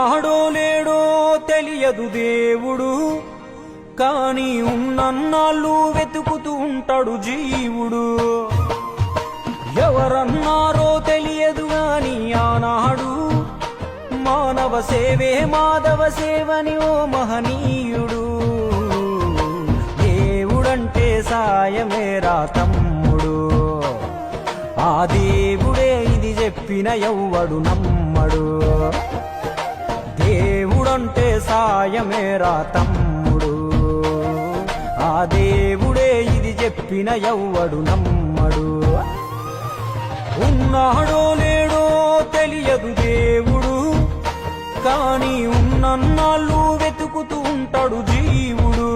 ఆడో లేడో తెలియదు దేవుడు, కాని ఉన్నన్నాళ్ళు వెతుకుతూ ఉంటాడు జీవుడు. ఎవరన్నారో తెలియదు గాని ఆనాడు మానవ సేవే మాధవ సేవని ఓ మహనీయుడు. దేవుడంటే సాయమేరా తమ్ముడు, ఆ దేవుడే ఇది చెప్పిన ఎవ్వడు నమ్మడు. దేవుడంటే సాయమేరా తమ్ముడు, ఆ దేవుడే ఇది చెప్పిన ఎవ్వడు నమ్మడు. ఉన్నాడో లేడో తెలియదు దేవుడు, కాని ఉన్నన్నాళ్ళు వెతుకుతూ ఉంటాడు జీవుడు.